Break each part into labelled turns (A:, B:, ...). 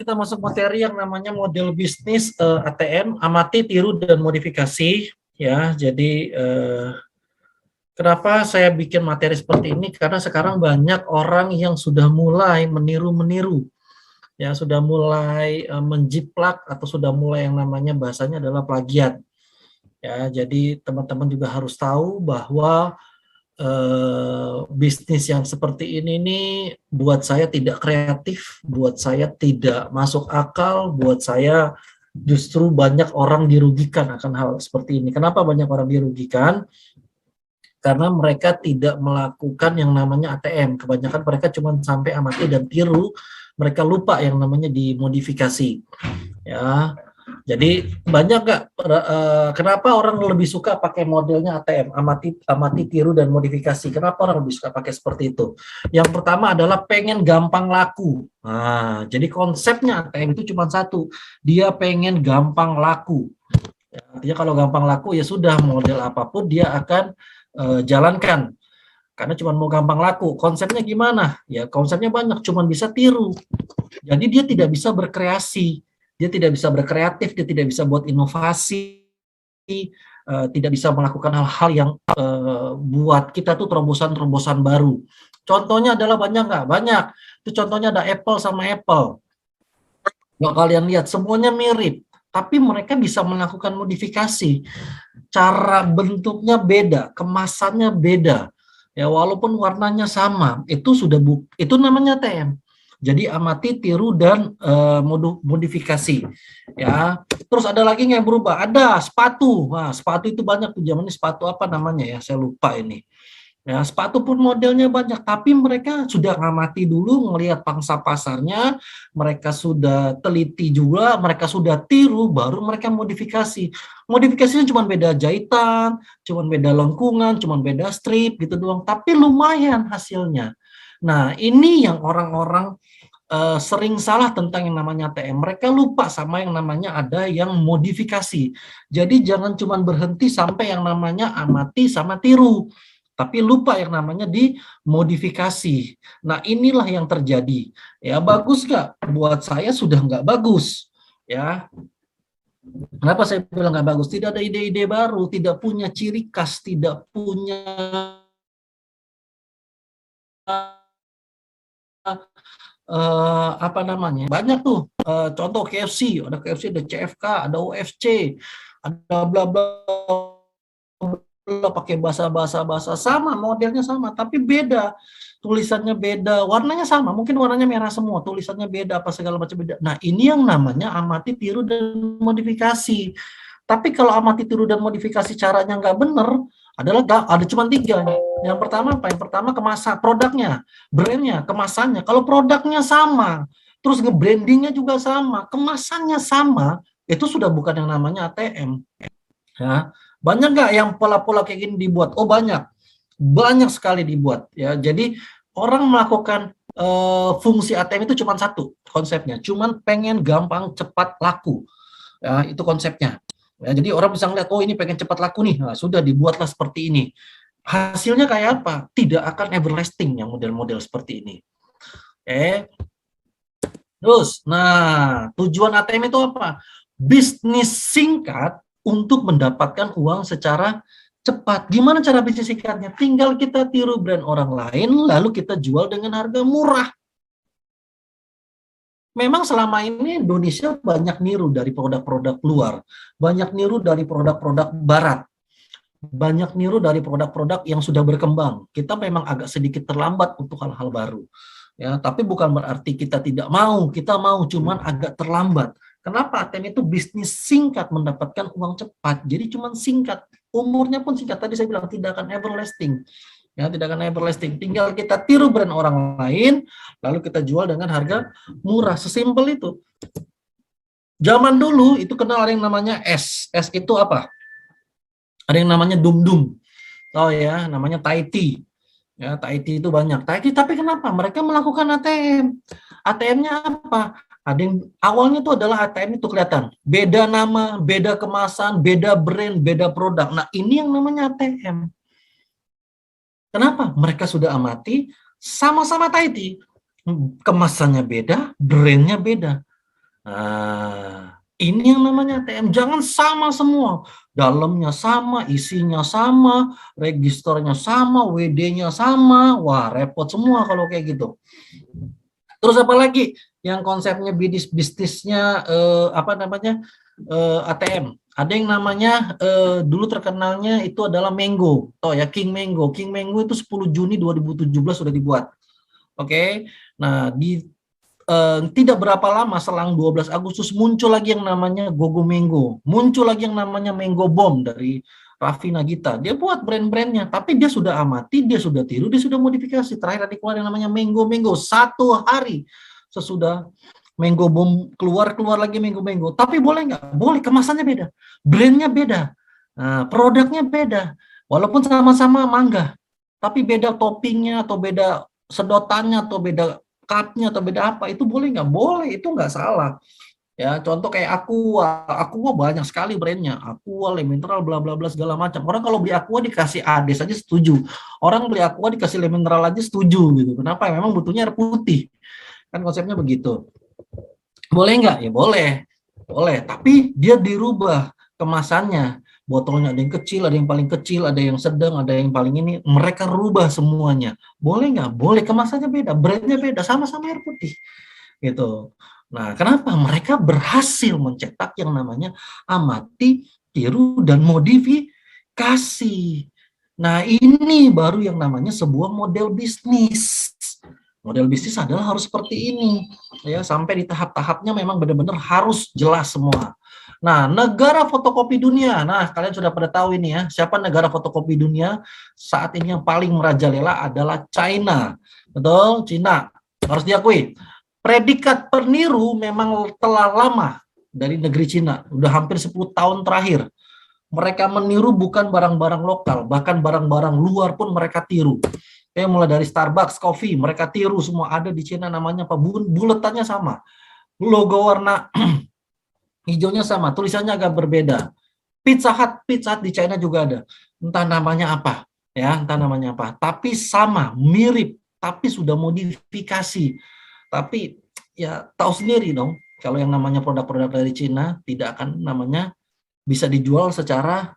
A: kita masuk materi yang namanya model bisnis ATM, amati, tiru, dan modifikasi. Ya, jadi kenapa saya bikin materi seperti ini? Karena sekarang banyak orang yang sudah mulai meniru-meniru, ya sudah mulai menjiplak atau sudah mulai yang namanya bahasanya adalah plagiat. Ya, jadi teman-teman juga harus tahu bahwa bisnis yang seperti ini nih buat saya tidak kreatif, buat saya tidak masuk akal, buat saya justru banyak orang dirugikan akan hal seperti ini. Kenapa banyak orang dirugikan? Karena mereka tidak melakukan yang namanya ATM. Kebanyakan mereka cuma sampai amati dan tiru, mereka lupa yang namanya dimodifikasi. Ya, jadi banyak nggak kenapa orang lebih suka pakai modelnya ATM, amati, tiru, dan modifikasi? Kenapa orang lebih suka pakai seperti itu? Yang pertama adalah pengen gampang laku. Nah, jadi konsepnya ATM itu cuma satu, dia pengen gampang laku. Ya, artinya kalau gampang laku ya sudah, model apapun dia akan jalankan. Karena cuma mau gampang laku. Konsepnya gimana? Ya konsepnya banyak, cuma bisa tiru. Jadi dia tidak bisa berkreasi. Dia tidak bisa berkreatif, dia tidak bisa buat inovasi, tidak bisa melakukan hal-hal yang buat kita tuh terobosan-terobosan baru. Contohnya adalah banyak nggak? Banyak. Itu contohnya ada Apple sama Apple. Kalau kalian lihat semuanya mirip, tapi mereka bisa melakukan modifikasi. Cara bentuknya beda, kemasannya beda. Ya walaupun warnanya sama, itu sudah itu namanya TM. Jadi amati, tiru, dan modifikasi. Ya, terus ada lagi yang berubah. Ada sepatu. Nah, sepatu itu banyak tuh zaman ini, sepatu apa namanya ya? Saya lupa ini. Ya, sepatu pun modelnya banyak, tapi mereka sudah ngamati dulu, ngelihat pangsa pasarnya, mereka sudah teliti juga, mereka sudah tiru, baru mereka modifikasi. Modifikasinya cuma beda jahitan, cuma beda lengkungan, cuma beda strip gitu doang, tapi lumayan hasilnya. Nah, ini yang orang-orang sering salah tentang yang namanya ATM. Mereka lupa sama yang namanya ada yang modifikasi. Jadi jangan cuma berhenti sampai yang namanya amati sama tiru, tapi lupa yang namanya dimodifikasi. Nah, inilah yang terjadi. Ya, bagus nggak? Buat saya sudah nggak bagus. Ya, kenapa saya bilang nggak bagus? Tidak ada ide-ide baru, tidak punya ciri khas, tidak punya apa namanya, banyak tuh contoh KFC, ada KFC, ada CFK, ada OFC, ada bla bla pakai bahasa sama, modelnya sama, tapi beda, tulisannya beda, warnanya sama, mungkin warnanya merah semua, tulisannya beda, apa segala macam beda. Nah, ini yang namanya amati, tiru, dan modifikasi. Tapi kalau amati, tiru, dan modifikasi caranya nggak bener, adalah ada cuma 3. Yang pertama apa? Yang pertama kemasan, produknya, brandnya, kemasannya. Kalau produknya sama, terus nge-brandingnya juga sama, kemasannya sama, itu sudah bukan yang namanya ATM. Ya, banyak nggak yang pola-pola kayak gini dibuat? Oh banyak, banyak sekali dibuat. Ya, jadi orang melakukan fungsi ATM itu cuma satu konsepnya, cuma pengen gampang cepat laku. Ya, itu konsepnya. Ya, jadi orang bisa ngeliat, oh ini pengen cepat laku nih, nah, sudah dibuatlah seperti ini. Hasilnya kayak apa? Tidak akan everlasting yang model-model seperti ini. Terus, nah tujuan ATM itu apa? Bisnis singkat untuk mendapatkan uang secara cepat. Gimana cara bisnis singkatnya? Tinggal kita tiru brand orang lain, lalu kita jual dengan harga murah. Memang selama ini Indonesia banyak niru dari produk-produk luar, banyak niru dari produk-produk barat, banyak niru dari produk-produk yang sudah berkembang. Kita memang agak sedikit terlambat untuk hal-hal baru. Ya, tapi bukan berarti kita tidak mau, kita mau, cuman agak terlambat. Kenapa? ATM itu bisnis singkat, mendapatkan uang cepat. Jadi cuman singkat, umurnya pun singkat. Tadi saya bilang tidak akan everlasting. Ya, tidak akan everlasting. Tinggal kita tiru brand orang lain, lalu kita jual dengan harga murah. Sesimpel itu. Zaman dulu itu kenal ada yang namanya S. S itu apa? Ada yang namanya Dum-Dum. Oh ya, namanya Taiti. Ya, Taiti itu banyak. Taiti, tapi kenapa? Mereka melakukan ATM. ATM-nya apa? Ada yang awalnya itu adalah ATM itu kelihatan. Beda nama, beda kemasan, beda brand, beda produk. Nah, ini yang namanya ATM. Kenapa? Mereka sudah amati, sama-sama Taiti. Kemasannya beda, brandnya beda. Nah, ini yang namanya ATM. Jangan sama semua. Dalamnya sama, isinya sama, registernya sama, WD-nya sama. Wah, repot semua kalau kayak gitu. Terus apa lagi yang konsepnya bisnisnya apa namanya ATM? Ada yang namanya dulu terkenalnya itu adalah Mango. Oh ya, King Mango. King Mango itu 10 Juni 2017 sudah dibuat. Oke. Nah, tidak berapa lama selang 12 Agustus muncul lagi yang namanya Gogo Mango. Muncul lagi yang namanya Mango Bomb dari Raffi Nagita. Dia buat brand-brandnya, tapi dia sudah amati, dia sudah tiru, dia sudah modifikasi. Terakhir tadi keluar yang namanya Mango Mango. 1 hari sesudah Mango Bomb keluar lagi Mango Mango. Tapi boleh nggak? Boleh, kemasannya beda. Brandnya beda. Nah, produknya beda. Walaupun sama-sama mangga, tapi beda toppingnya atau beda sedotannya atau beda cupnya atau beda apa, itu boleh nggak? Boleh, itu nggak salah. Ya, contoh kayak Aqua banyak sekali brandnya, Aqua, Le Mineral, bla bla bla segala macam. Orang kalau beli Aqua dikasih Ade saja setuju. Orang beli Aqua dikasih Le Mineral aja setuju gitu. Kenapa? Memang butuhnya air putih. Kan konsepnya begitu. Boleh nggak? Ya boleh. Boleh, tapi dia dirubah kemasannya. Botolnya ada yang kecil, ada yang paling kecil, ada yang sedang, ada yang paling ini. Mereka rubah semuanya. Boleh nggak? Boleh, kemasannya beda, brandnya beda, sama-sama air putih. Gitu. Nah, kenapa? Mereka berhasil mencetak yang namanya amati, tiru, dan modifikasi. Nah, ini baru yang namanya sebuah model bisnis. Model bisnis adalah harus seperti ini, ya, sampai di tahap-tahapnya memang benar-benar harus jelas semua. Nah, negara fotokopi dunia. Nah, kalian sudah pada tahu ini ya, siapa negara fotokopi dunia saat ini yang paling merajalela adalah China. Betul, China. Harus diakui. Predikat peniru memang telah lama dari negeri Cina, udah hampir 10 tahun terakhir. Mereka meniru bukan barang-barang lokal, bahkan barang-barang luar pun mereka tiru. Mulai dari Starbucks, Coffee, mereka tiru semua, ada di Cina namanya apa? Buletannya sama. Logo warna hijaunya sama, tulisannya agak berbeda. Pizza Hut di China juga ada. Entah namanya apa, ya, entah namanya apa. Tapi sama, mirip, tapi sudah modifikasi. Tapi ya tahu sendiri dong, kalau yang namanya produk-produk dari Cina tidak akan namanya bisa dijual secara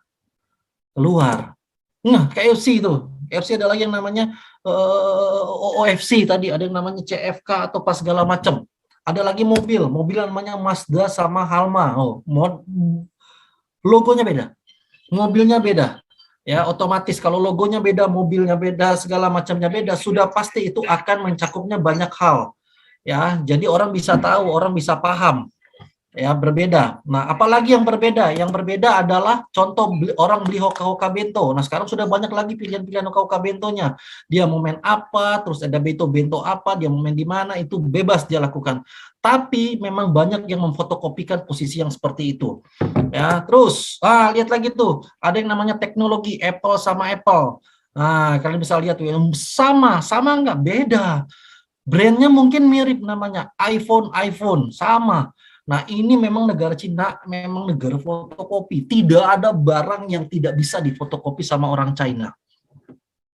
A: luar. Nah, KFC itu. KFC ada lagi yang namanya OOFC tadi, ada yang namanya CFK atau pas segala macam. Ada lagi mobil yang namanya Mazda sama Halma. Logonya beda, mobilnya beda. Ya, otomatis kalau logonya beda, mobilnya beda, segala macamnya beda, sudah pasti itu akan mencakupnya banyak hal. Ya, jadi orang bisa tahu, orang bisa paham. Ya, berbeda. Nah, apalagi yang berbeda? Yang berbeda adalah contoh orang beli hoka-hoka bento. Nah, sekarang sudah banyak lagi pilihan-pilihan hoka-hoka bentonya. Dia mau main apa, terus ada bento apa, dia mau main di mana, itu bebas dia lakukan. Tapi memang banyak yang memfotokopikan posisi yang seperti itu. Ya, terus lihat lagi tuh, ada yang namanya teknologi Apple sama Apple. Nah, kalian bisa lihat tuh, sama nggak? Beda. Brandnya mungkin mirip, namanya iPhone sama. Nah, ini memang negara Cina, memang negara fotokopi. Tidak ada barang yang tidak bisa difotokopi sama orang China.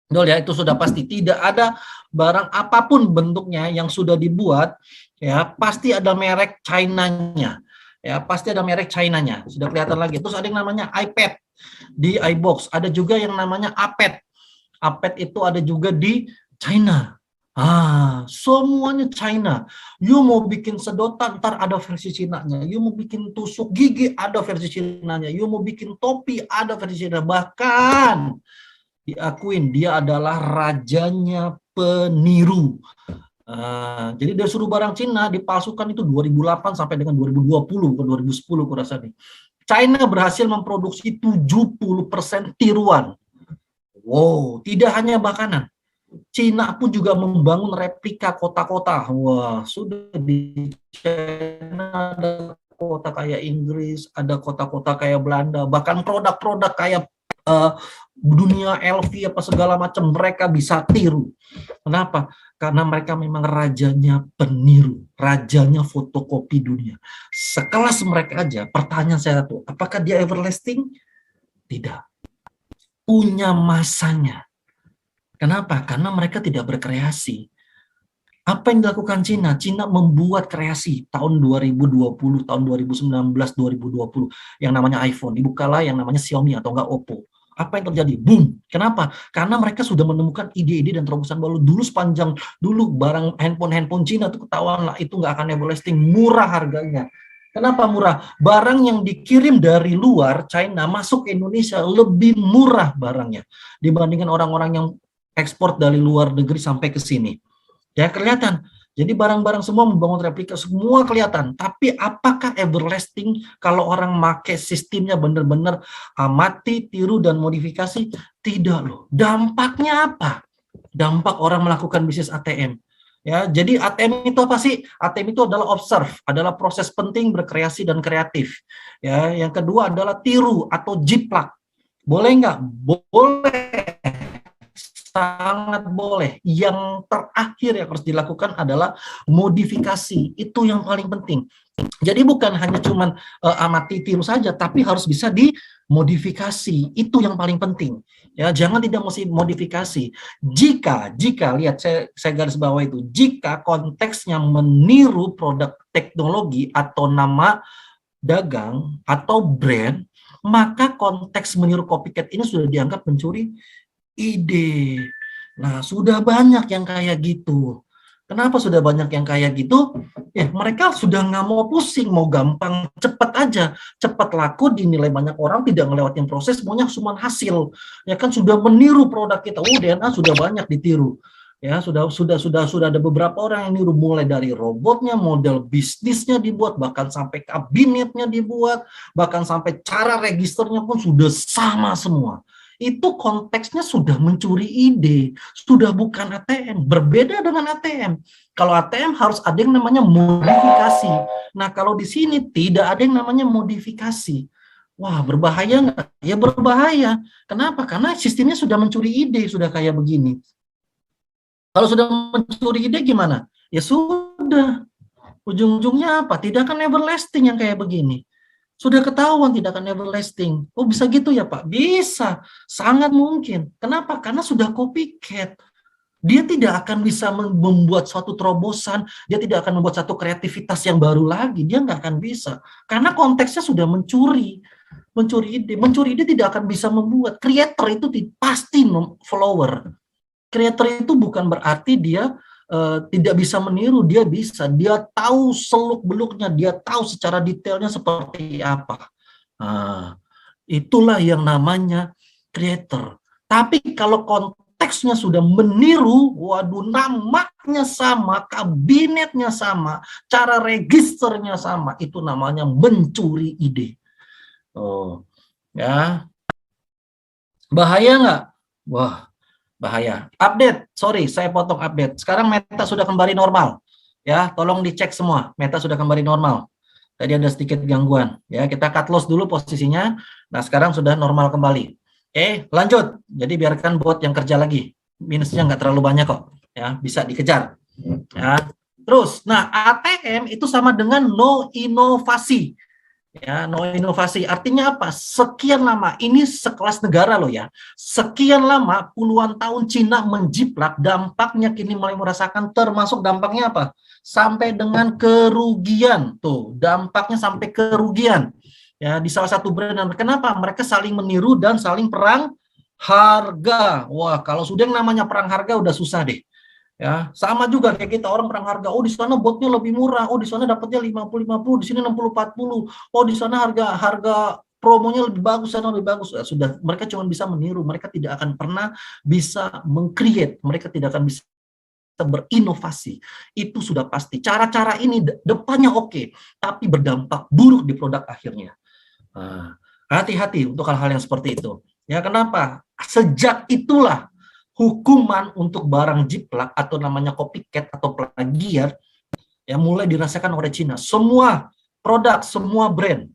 A: Betul ya, itu sudah pasti. Tidak ada barang apapun bentuknya yang sudah dibuat, ya pasti ada merek China-nya. Ya, pasti ada merek China-nya. Sudah kelihatan lagi. Terus ada yang namanya iPad di iBox. Ada juga yang namanya iPad. iPad itu ada juga di China. Semuanya China. You mau bikin sedotan, ntar ada versi Cina-nya. You mau bikin tusuk gigi, ada versi Cina-nya. You mau bikin topi, ada versi Cina. Bahkan diakuin dia adalah rajanya peniru. Jadi dia suruh barang Cina dipalsukan itu 2008 sampai dengan 2020, bukan 2010 kurasa nih. China berhasil memproduksi 70% tiruan. Wow, tidak hanya makanan. Cina pun juga membangun replika kota-kota. Wah, sudah di China ada kota kayak Inggris, ada kota-kota kayak Belanda, bahkan produk-produk kayak dunia LV apa segala macam mereka bisa tiru. Kenapa? Karena mereka memang rajanya peniru, rajanya fotokopi dunia. Sekelas mereka aja, pertanyaan saya tuh, apakah dia everlasting? Tidak. Punya masanya. Kenapa? Karena mereka tidak berkreasi. Apa yang dilakukan Cina? Cina membuat kreasi tahun 2020, tahun 2019, 2020 yang namanya iPhone. Dibukalah yang namanya Xiaomi atau enggak Oppo. Apa yang terjadi? Boom. Kenapa? Karena mereka sudah menemukan ide-ide dan terobosan baru. Dulu sepanjang dulu barang handphone Cina itu ketahuan lah itu nggak akan everlasting, murah harganya. Kenapa murah? Barang yang dikirim dari luar China masuk ke Indonesia lebih murah barangnya dibandingkan orang-orang yang ekspor dari luar negeri sampai ke sini. Ya kelihatan. Jadi barang-barang semua membangun replika, semua kelihatan. Tapi apakah everlasting kalau orang make sistemnya benar-benar amati, tiru, dan modifikasi? Tidak loh. Dampaknya apa? Dampak orang melakukan bisnis ATM. Ya, jadi ATM itu apa sih? ATM itu adalah observe, adalah proses penting berkreasi dan kreatif. Ya, yang kedua adalah tiru atau jiplak. Boleh nggak? Boleh, sangat boleh. Yang terakhir yang harus dilakukan adalah modifikasi. Itu yang paling penting. Jadi bukan hanya cuman amati tiru saja, tapi harus bisa dimodifikasi. Itu yang paling penting. Ya, jangan tidak mesti modifikasi. Jika lihat saya garis bawah itu, jika konteksnya meniru produk teknologi atau nama dagang atau brand, maka konteks meniru copycat ini sudah dianggap mencuri ide. Nah, sudah banyak yang kayak gitu. Kenapa sudah banyak yang kayak gitu? Ya, mereka sudah nggak mau pusing, mau gampang, cepat aja. Cepat laku, dinilai banyak orang, tidak ngelewatin proses, maunya cuma hasil. Ya kan sudah meniru produk kita. DNA sudah banyak ditiru. Ya, sudah ada beberapa orang yang niru, mulai dari robotnya, model bisnisnya dibuat, bahkan sampai kabinetnya dibuat, bahkan sampai cara registernya pun sudah sama semua. Itu konteksnya sudah mencuri ide, sudah bukan ATM, berbeda dengan ATM. Kalau ATM harus ada yang namanya modifikasi. Nah, kalau di sini tidak ada yang namanya modifikasi. Wah, berbahaya nggak? Ya berbahaya. Kenapa? Karena sistemnya sudah mencuri ide, sudah kayak begini. Kalau sudah mencuri ide gimana? Ya sudah, ujung-ujungnya apa? Tidak akan everlasting yang kayak begini. Sudah ketahuan tidak akan everlasting. Oh bisa gitu ya Pak? Bisa, sangat mungkin. Kenapa? Karena sudah copycat. Dia tidak akan bisa membuat suatu terobosan, dia tidak akan membuat satu kreativitas yang baru lagi, dia nggak akan bisa. Karena konteksnya sudah mencuri ide. Mencuri ide tidak akan bisa membuat. Creator itu pasti follower. Creator itu bukan berarti dia tidak bisa meniru, dia bisa. Dia tahu seluk-beluknya, dia tahu secara detailnya seperti apa. Nah, itulah yang namanya creator. Tapi kalau konteksnya sudah meniru, waduh, namanya sama, kabinetnya sama, cara registernya sama, itu namanya mencuri ide. Oh, ya, bahaya nggak? Wah, bahaya. Update, sorry, saya potong update. Sekarang Meta sudah kembali normal. Ya, tolong dicek semua. Meta sudah kembali normal. Tadi ada sedikit gangguan. Ya, kita cut loss dulu posisinya. Nah, sekarang sudah normal kembali. Oke, lanjut. Jadi biarkan bot yang kerja lagi. Minusnya nggak terlalu banyak kok. Ya, bisa dikejar. Ya. Terus, nah ATM itu sama dengan no inovasi. Ya, no inovasi artinya apa? Sekian lama, ini sekelas negara loh ya. Sekian lama, puluhan tahun Cina menjiplak, dampaknya kini mulai merasakan, termasuk dampaknya apa? Sampai dengan kerugian. Tuh, dampaknya sampai kerugian. Ya, di salah satu brand. Kenapa? Mereka saling meniru dan saling perang harga. Wah, kalau sudah yang namanya perang harga udah susah deh. Ya, sama juga kayak kita orang perang harga. Oh, di sana botnya lebih murah. Oh, di sana dapatnya 50-50, di sini 60-40. Oh, di sana harga promonya lebih bagus, sana lebih bagus. Sudah, mereka cuma bisa meniru. Mereka tidak akan pernah bisa meng-create. Mereka tidak akan bisa berinovasi. Itu sudah pasti. Cara-cara ini depannya oke, tapi berdampak buruk di produk akhirnya. Nah, hati-hati untuk hal-hal yang seperti itu. Ya, kenapa? Sejak itulah hukuman untuk barang jiplak atau namanya copycat atau plagiat yang mulai dirasakan oleh Cina. Semua produk, semua brand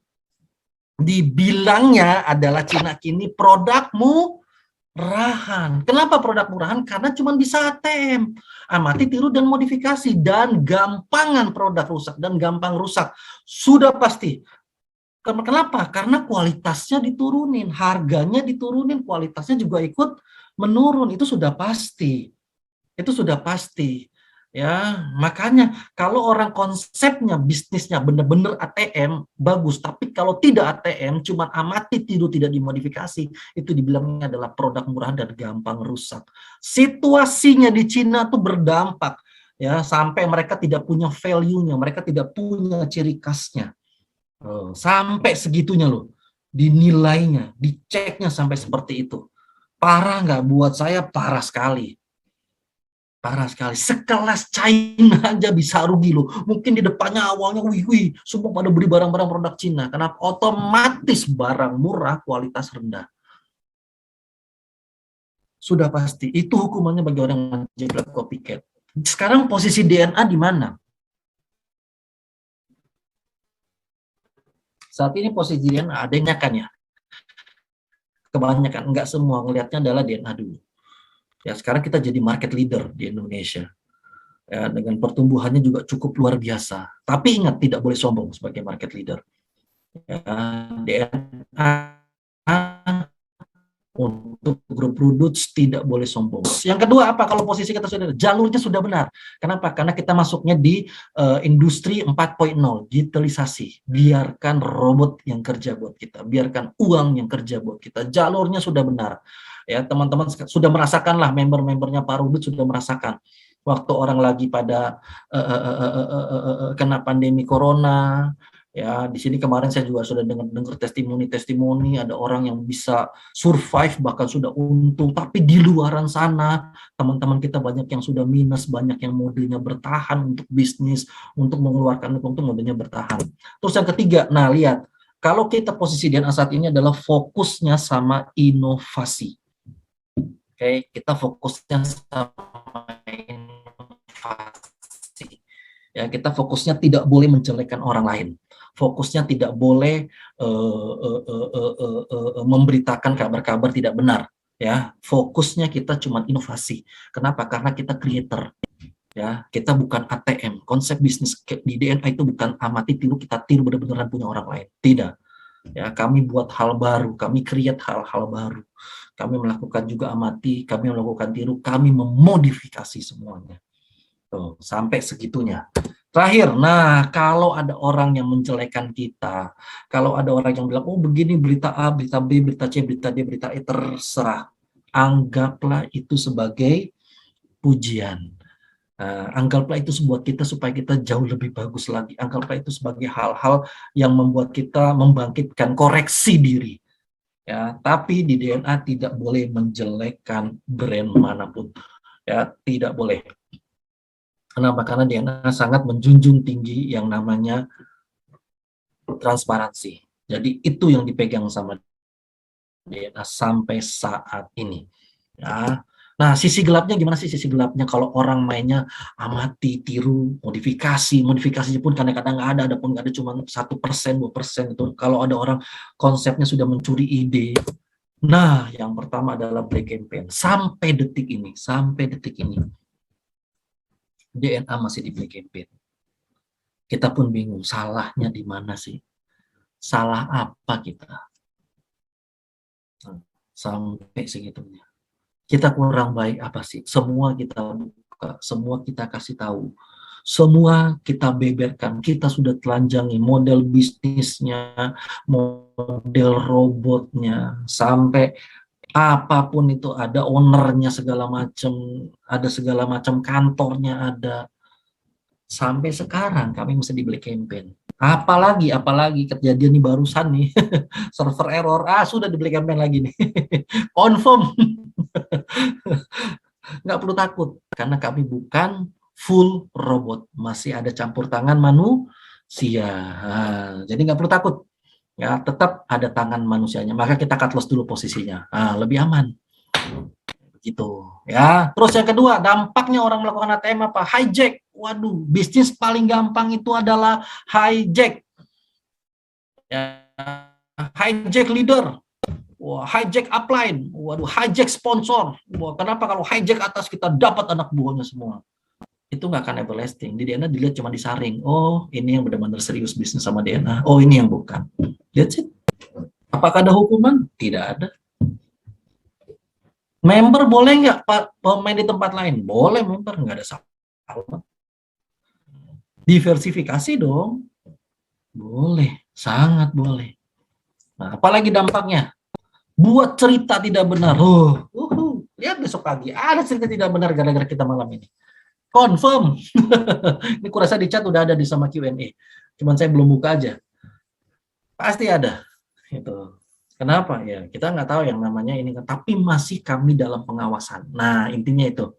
A: dibilangnya adalah Cina kini produk murahan. Kenapa produk murahan? Karena cuma bisa ATM. Amati, tiru, dan modifikasi. Dan gampangan produk rusak dan gampang rusak. Sudah pasti. Kenapa? Karena kualitasnya diturunin, harganya diturunin, kualitasnya juga ikut menurun. Itu sudah pasti. Itu sudah pasti. Ya, makanya kalau orang konsepnya bisnisnya benar-benar ATM bagus, tapi kalau tidak ATM cuma amati tiru tidak dimodifikasi, itu dibilangnya adalah produk murah dan gampang rusak. Situasinya di Cina tuh berdampak ya sampai mereka tidak punya value-nya, mereka tidak punya ciri khasnya. Sampai segitunya loh. Dinilainya, diceknya sampai seperti itu. Parah nggak? Buat saya parah sekali. Parah sekali. Sekelas China aja bisa rugi loh. Mungkin di depannya awalnya wih, semua pada beli barang-barang produk Cina. Kenapa? Otomatis barang murah, kualitas rendah. Sudah pasti. Itu hukumannya bagi orang yang menjeblak copycat. Sekarang posisi DNA di mana? Saat ini posisi DNA ada yang kan ya. Kebanyakan, enggak semua ngelihatnya adalah DNA dulu. Ya, sekarang kita jadi market leader di Indonesia. Ya, dengan pertumbuhannya juga cukup luar biasa. Tapi ingat, tidak boleh sombong sebagai market leader. Ya, DNA untuk grup Roots tidak boleh sombong. Yang kedua apa? Kalau posisi kita sudah jalurnya sudah benar. Kenapa? Karena kita masuknya di industri 4.0, digitalisasi. Biarkan robot yang kerja buat kita, biarkan uang yang kerja buat kita. Jalurnya sudah benar. Ya, teman-teman sudah merasakan lah, member-membernya Pak Roots sudah merasakan. Waktu orang lagi pada kena pandemi corona, ya di sini kemarin saya juga sudah dengar testimoni ada orang yang bisa survive bahkan sudah untung, tapi di luaran sana teman-teman kita banyak yang sudah minus, banyak yang modelnya bertahan untuk bisnis, untuk mengeluarkan untung modelnya bertahan. Terus yang ketiga, nah lihat, kalau kita posisi DNA saat ini adalah fokusnya sama inovasi. Oke, kita fokusnya sama inovasi. Ya, kita fokusnya tidak boleh menjelekkan orang lain. Fokusnya tidak boleh memberitakan kabar-kabar tidak benar. Ya, fokusnya kita cuma inovasi. Kenapa? Karena kita creator. Ya, kita bukan ATM. Konsep bisnis di DNA itu bukan amati tiru, kita tiru benar-benar punya orang lain. Tidak. Ya, kami buat hal baru, kami create hal-hal baru. Kami melakukan juga amati, kami melakukan tiru, kami memodifikasi semuanya. Tuh, sampai segitunya. Terakhir, nah kalau ada orang yang menjelekan kita, kalau ada orang yang bilang, oh begini berita A, berita B, berita C, berita D, berita E, terserah. Anggaplah itu sebagai pujian. Anggaplah itu buat kita supaya kita jauh lebih bagus lagi. Anggaplah itu sebagai hal-hal yang membuat kita membangkitkan koreksi diri. Ya, tapi di DNA tidak boleh menjelekkan brand manapun. Ya, tidak boleh. Kenapa? Karena DNA sangat menjunjung tinggi yang namanya transparansi. Jadi itu yang dipegang sama DNA sampai saat ini. Ya. Nah, sisi gelapnya gimana sih? Sisi gelapnya kalau orang mainnya amati, tiru, modifikasinya pun kadang-kadang nggak ada pun nggak ada, cuma 1%, 2% itu. Kalau ada orang konsepnya sudah mencuri ide. Nah, yang pertama adalah black campaign. Sampai detik ini, DNA masih di black campaign. Kita pun bingung, salahnya di mana sih? Salah apa kita? Sampai segitunya. Kita kurang baik apa sih? Semua kita buka, semua kita kasih tahu. Semua kita beberkan, kita sudah telanjangi model bisnisnya, model robotnya, sampai apapun itu ada ownernya segala macam, ada segala macam kantornya ada. Sampai sekarang kami masih di black campaign. Apalagi kejadian ini barusan nih, server error, sudah di black campaign lagi nih. Confirm. Nggak perlu takut, karena kami bukan full robot, masih ada campur tangan manusia. Jadi nggak perlu takut, ya tetap ada tangan manusianya. Maka kita cut loss dulu posisinya, lebih aman. Begitu, ya. Terus yang kedua, dampaknya orang melakukan ATM apa? Hijack. Waduh, bisnis paling gampang itu adalah hijack. Ya, hijack leader. Wah, hijack upline, waduh, hijack sponsor. Wah, kenapa kalau hijack atas kita dapat anak buahnya semua? Itu nggak akan everlasting. Di DNA dilihat cuma disaring. Oh, ini yang benar-benar serius bisnis sama DNA. Oh, ini yang bukan. That's it. Apakah ada hukuman? Tidak ada. Member boleh nggak Pak main di tempat lain? Boleh member, nggak ada Diversifikasi dong. Boleh, sangat boleh. Nah, apalagi dampaknya? Buat cerita tidak benar. Lihat besok pagi, ada cerita tidak benar gara-gara kita malam ini. Confirm. Ini kurasa di chat udah ada di sama Q&A. Cuman saya belum buka aja. Pasti ada. Itu. Kenapa? Ya, kita nggak tahu yang namanya ini. Tapi masih kami dalam pengawasan. Nah, intinya itu.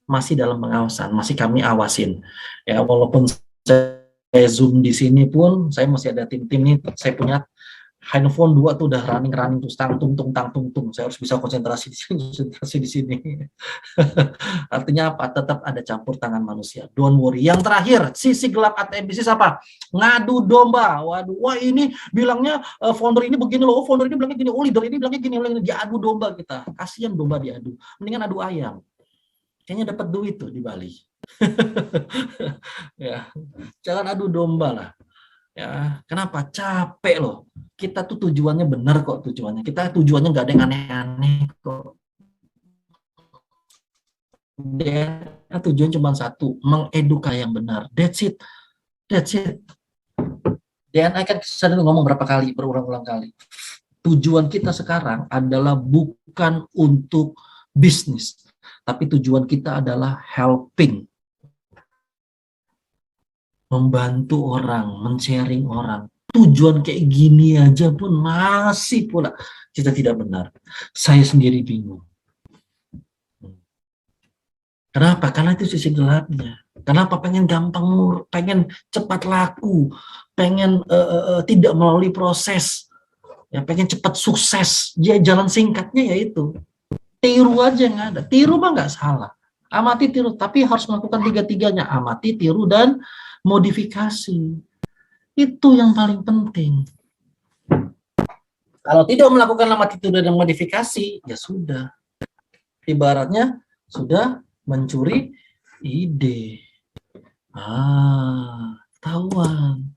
A: Masih dalam pengawasan. Masih kami awasin. Ya, walaupun saya Zoom di sini pun, saya masih ada tim-tim nih. Saya punya handphone 2 tuh udah running tuh tang tung tung. Saya harus bisa konsentrasi di sini. Artinya apa? Tetap ada campur tangan manusia. Don't worry. Yang terakhir, sisi gelap ATM bisnis apa? Ngadu domba. Waduh, wah ini bilangnya founder ini begini loh, founder ini bilangnya gini, leader ini bilangnya gini, diadu domba kita. Kasihan domba diadu. Mendingan adu ayam. Kayaknya dapat duit tuh di Bali. Ya, jangan adu domba lah. Ya, kenapa? Capek loh. Kita tuh tujuannya benar kok tujuannya. Kita tujuannya nggak ada yang aneh-aneh kok. Dia tujuan cuma satu, mengedukasi yang benar. That's it. DNA kan saya ngomong berapa kali, berulang-ulang kali. Tujuan kita sekarang adalah bukan untuk bisnis, tapi tujuan kita adalah helping. Membantu orang, men-sharing orang. Tujuan kayak gini aja pun masih pula kita tidak benar. Saya sendiri bingung. Kenapa? Karena itu sisi gelapnya. Kenapa? Pengen gampang, pengen cepat laku, pengen tidak melalui proses, ya pengen cepat sukses. Ya jalan singkatnya yaitu tiru aja yang ada. Tiru mah nggak salah. Amati, tiru, tapi harus melakukan tiga-tiganya. Amati, tiru, dan modifikasi. Itu yang paling penting. Kalau tidak melakukan amati, tiru, dan modifikasi, ya sudah. Ibaratnya sudah mencuri ide. Tahuan.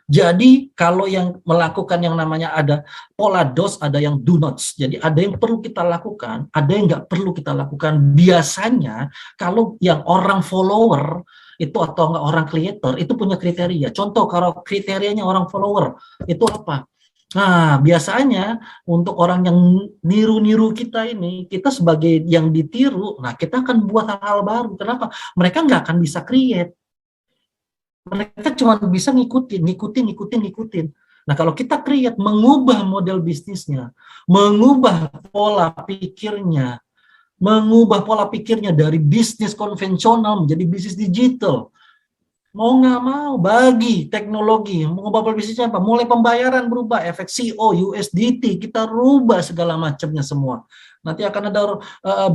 A: Jadi kalau yang melakukan yang namanya ada pola dos, ada yang do nots. Jadi ada yang perlu kita lakukan, ada yang nggak perlu kita lakukan. Biasanya kalau yang orang follower itu atau nggak orang creator itu punya kriteria. Contoh kalau kriterianya orang follower itu apa? Nah, biasanya untuk orang yang niru-niru kita ini, kita sebagai yang ditiru, nah kita akan buat hal-hal baru. Kenapa? Mereka nggak akan bisa create. Mereka cuma bisa ngikutin. Nah, kalau kita create, mengubah model bisnisnya, mengubah pola pikirnya dari bisnis konvensional menjadi bisnis digital. Mau nggak mau, bagi teknologi, mengubah pola bisnisnya apa? Mulai pembayaran berubah, efek CO, USDT, kita rubah segala macamnya semua. Nanti akan ada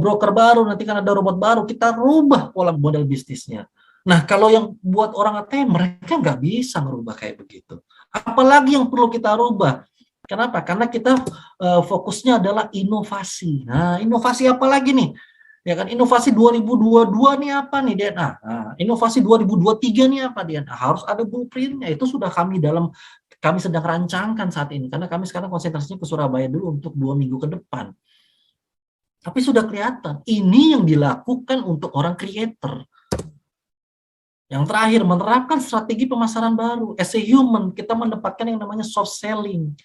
A: broker baru, nanti akan ada robot baru, kita rubah pola model bisnisnya. Nah, kalau yang buat orang ATM, mereka nggak bisa merubah kayak begitu. Apalagi yang perlu kita rubah. Kenapa? Karena kita fokusnya adalah inovasi. Nah, inovasi apa lagi nih? Ya kan, inovasi 2022 nih apa nih DNA? Nah, inovasi 2023 nih apa DNA? Harus ada blueprintnya. Itu sudah kami sedang rancangkan saat ini. Karena kami sekarang konsentrasinya ke Surabaya dulu untuk 2 minggu ke depan. Tapi sudah kelihatan, ini yang dilakukan untuk orang creator. Yang terakhir, menerapkan strategi pemasaran baru. As a human, kita mendapatkan yang namanya soft selling.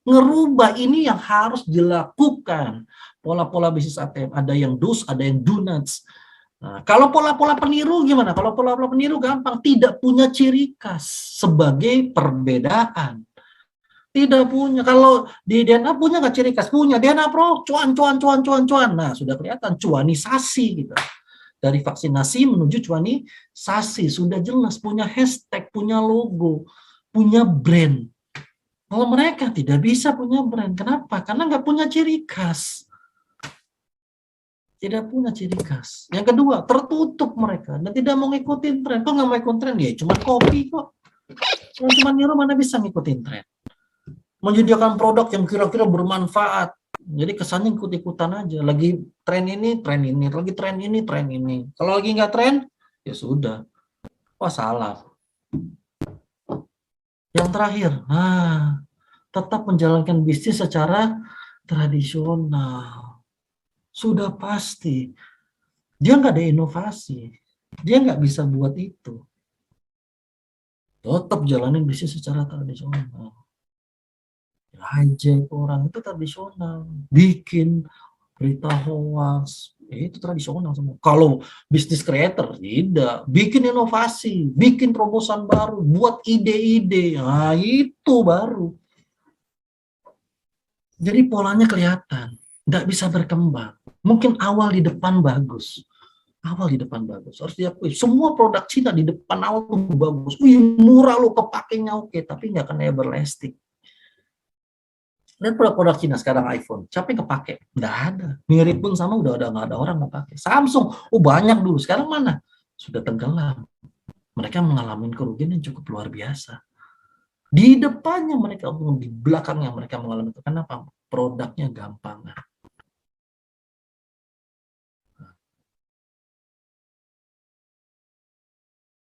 A: Ngerubah ini yang harus dilakukan. Pola-pola bisnis ATM, ada yang do's, ada yang do nots. Nah, kalau pola-pola peniru gimana? Kalau pola-pola peniru gampang, tidak punya ciri khas sebagai perbedaan. Tidak punya. Kalau di DNA punya nggak ciri khas? Punya. DNA Pro, cuan. Nah, sudah kelihatan cuanisasi gitu. Dari vaksinasi menuju cuanisasi, sudah jelas, punya hashtag, punya logo, punya brand. Kalau mereka tidak bisa punya brand, kenapa? Karena nggak punya ciri khas. Tidak punya ciri khas. Yang kedua, tertutup mereka dan tidak mau ngikutin tren. Kok nggak mau ngikutin tren? Ya cuma copy kok. Cuma niru, mana bisa ngikutin tren. Menyediakan produk yang kira-kira bermanfaat. Jadi kesannya ikut-ikutan aja. Lagi tren ini. Lagi tren ini. Kalau lagi nggak tren, ya sudah. Wah, salah. Yang terakhir, tetap menjalankan bisnis secara tradisional. Sudah pasti. Dia nggak ada inovasi. Dia nggak bisa buat itu. Tetap jalanin bisnis secara tradisional. Hijack orang itu tradisional. Bikin berita hoax, itu tradisional semua. Kalau bisnis creator, tidak. Bikin inovasi, bikin terobosan baru, buat ide-ide. Nah, itu baru. Jadi polanya kelihatan. Nggak bisa berkembang. Mungkin awal di depan bagus. Awal di depan bagus. Harus diakui. Semua produk Cina di depan awal tuh bagus. Wih, murah lo, kepakainya oke. Tapi nggak akan everlasting. Dan produk-produk Cina sekarang iPhone, siapa yang kepake? Nggak ada. Mirip pun sama udah nggak ada orang mau pakai. Samsung, oh banyak dulu. Sekarang mana? Sudah tenggelam. Mereka mengalami kerugian yang cukup luar biasa. Di depannya mereka, di belakangnya mereka mengalami itu. Kenapa? Produknya gampang.